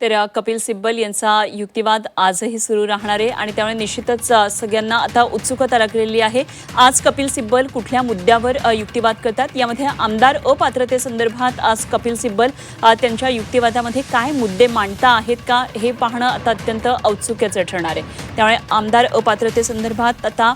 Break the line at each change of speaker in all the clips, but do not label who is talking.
तर कपिल सिब्बल यांचा युक्तिवाद आजही सुरू राहणार आहे आणि त्यामुळे निश्चितच सगळ्यांना आता उत्सुकता लागलेली आहे. आज कपिल सिब्बल कुठल्या मुद्द्यावर युक्तिवाद करतात, यामध्ये आमदार अपात्रतेसंदर्भात आज कपिल सिब्बल त्यांच्या युक्तिवादामध्ये काय मुद्दे मांडता आहेत का हे पाहणं आता अत्यंत औत्सुक्याचं ठरणार आहे. त्यामुळे आमदार अपात्रतेसंदर्भात आता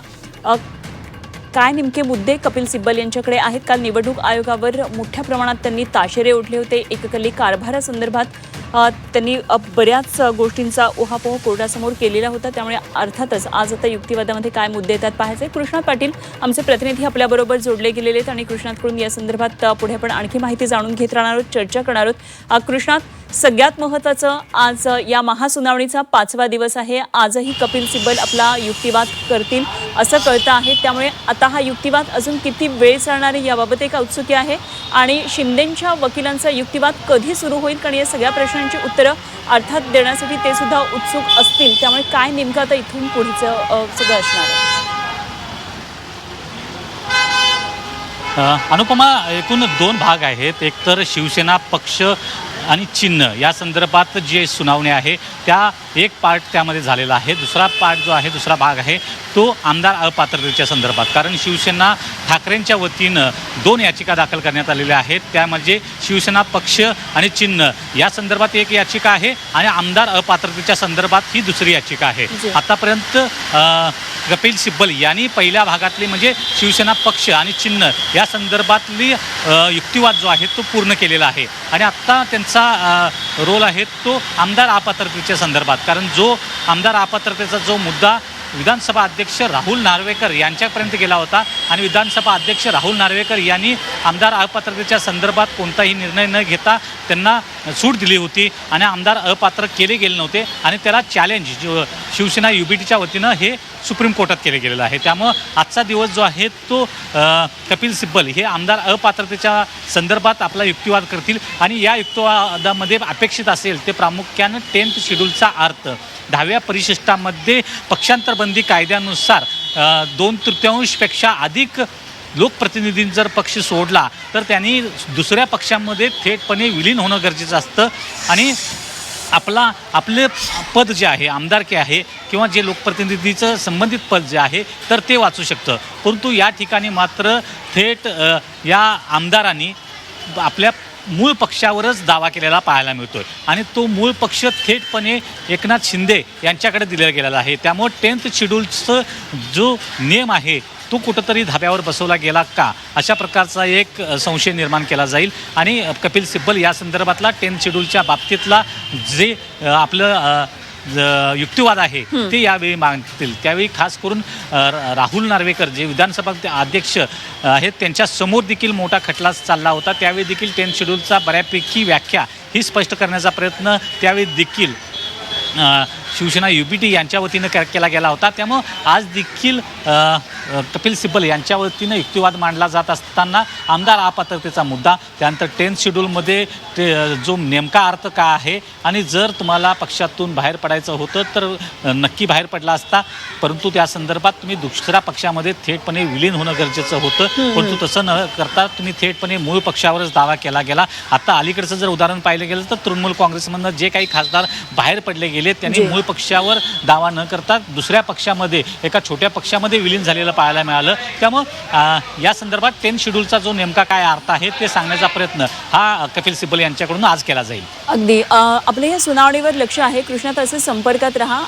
काय नेमके मुद्दे कपिल सिब्बल यांच्याकडे आहेत. काल निवडणूक आयोगावर मोठ्या प्रमाणात त्यांनी ताशेरे ओढले होते. एकेकाली कारभारासंदर्भात त्यांनी बऱ्याच गोष्टींचा उहापोह कोर्टासमोर केलेला होता. त्यामुळे अर्थातच आज आता युक्तिवादामध्ये काय मुद्दे येतात पाहायचे. कृष्णात पाटील आमचे प्रतिनिधी आपल्याबरोबर जोडले गेलेले आहेत आणि कृष्णातकडून या संदर्भात पुढे आपण आणखी माहिती जाणून घेत राहणार आहोत, चर्चा करणार आहोत. कृष्णात, सगळ्यात महत्त्वाचं, आज या महासुनावणीचा 5वा दिवस आहे. आजही कपिल सिब्बल आपला युक्तिवाद करतील असं कळतं आहे. त्यामुळे आता हा युक्तिवाद अजून किती वेळ चालणार आहे याबाबत एक औत्सुक्य आहे आणि शिंदेंच्या वकिलांचा युक्तिवाद कधी सुरू होईल, कारण या सगळ्या प्रश्नांची उत्तरं अर्थात देण्यासाठी ते सुद्धा उत्सुक असतील. त्यामुळे काय नेमकं आता इथून पुढचं सगळं असणार आहे.
अनुपमा, एकूण 2 भाग आहेत. एक तर शिवसेना पक्ष आणि चिन्ह या संदर्भात जे सुनावणी आहे त्या एक पार्ट त्यामध्ये झालेला आहे. दुसरा पार्ट जो आहे, दुसरा भाग आहे तो आमदार अपात्रतेच्या संदर्भात. कारण शिवसेना ठाकरेंच्या वतीनं 2 याचिका दाखल करण्यात आलेल्या आहेत. त्यामध्ये शिवसेना पक्ष आणि चिन्ह या संदर्भात एक याचिका आहे आणि आमदार अपात्रतेच्या संदर्भात ही दुसरी याचिका आहे. आतापर्यंत कपिल सिब्बल यांनी पहिल्या भागातली म्हणजे शिवसेना पक्ष आणि चिन्ह या संदर्भातली युक्तिवाद जो आहे तो पूर्ण केलेला आहे आणि आत्ता त्यांचा रोल आहे तो आमदार अपात्रतेच्या संदर्भात. कारण जो आमदार अपात्रतेचा जो मुद्दा विधानसभा अध्यक्ष राहुल नार्वेकर यांच्यापर्यंत गेला होता आणि विधानसभा अध्यक्ष राहुल नार्वेकर यांनी आमदार अपात्रतेच्या संदर्भात कोणताही निर्णय न घेता त्यांना सूट दिली होती आणि आमदार अपात्र केले गेले नव्हते आणि त्याला चॅलेंज शिवसेना UBTच्या वतीनं हे सुप्रीम कोर्टात केले गेलेलं आहे. त्यामुळं आजचा दिवस जो आहे तो कपिल सिब्बल हे आमदार अपात्रतेच्या संदर्भात आपला युक्तिवाद करतील आणि या युक्तिवादामध्ये अपेक्षित असेल ते प्रामुख्यानं 10th शेड्यूलचा अर्थ 10व्या परिशिष्टामध्ये पक्षांतरबंदी कायद्यानुसार 2/3पेक्षा अधिक लोकप्रतिनिधींनी जर पक्ष सोडला तर त्यांनी दुसऱ्या पक्षामध्ये थेटपणे विलीन होणं गरजेचं असतं आणि आपले पद जे आहे, आमदारकी आहे किंवा जे लोकप्रतिनिधीचं संबंधित पद जे आहे तर ते वाचू शकतं. परंतु या ठिकाणी मात्र थेट या आमदारांनी आपल्या मूळ पक्षावरच दावा केलेला पाहायला मिळतोय आणि तो मूळ पक्ष थेटपणे एकनाथ शिंदे यांच्याकडे दिला गेलेला आहे. त्यामुळे 10th शेड्यूलचं जो नियम आहे तो कुठंतरी धाब्यावर बसवला गेला का, अशा प्रकारचा एक संशय निर्माण केला जाईल आणि कपिल सिब्बल या संदर्भातला 10th शेड्यूलच्या बाबतीतला जे आपलं युक्तिवाद आहे ते यावेळी मांडतील. त्यावेळी खास करून राहुल नार्वेकर जे विधानसभा अध्यक्ष आहेत त्यांच्या समोर देखील मोठा खटला चालला होता. त्यावेळी देखील 10th शेड्यूलचा बऱ्यापैकी व्याख्या ही स्पष्ट करण्याचा प्रयत्न त्यावेळी देखील शिवसेना UBT यांच्या वतीनं केला गेला होता. त्यामुळं आज देखील कपिल सिब्बल यांच्या वतीनं युक्तिवाद मांडला जात असताना आमदार अपात्रतेचा मुद्दा, त्यानंतर 10th शेड्यूलमध्ये जो नेमका अर्थ का आहे आणि जर तुम्हाला पक्षातून बाहेर पडायचं होतं तर नक्की बाहेर पडला असता, परंतु त्या संदर्भात तुम्ही दुसऱ्या पक्षामध्ये थेटपणे विलीन होणं गरजेचं होतं. परंतु तसं न करता तुम्ही थेटपणे मूळ पक्षावरच दावा केला गेला. आता अलीकडचं जर उदाहरण पाहिलं गेलं तर तृणमूल काँग्रेसमधनं जे काही खासदार बाहेर पडले गेले त्यांनी मूळ पक्षावर दावा न करता दुसऱ्या पक्षामध्ये, एका छोट्या पक्षामध्ये विलीन झालेलं पाहायला मिळालं. त्यामुळं या संदर्भात 10th शेड्यूलचा जो नेमका काय अर्थ आहे ते सांगण्याचा प्रयत्न हा कपिल सिब्बल यांच्याकडून आज केला जाईल.
अगदी आपल्या या सुनावणीवर लक्ष आहे. कृष्णात असे संपर्कात रहा.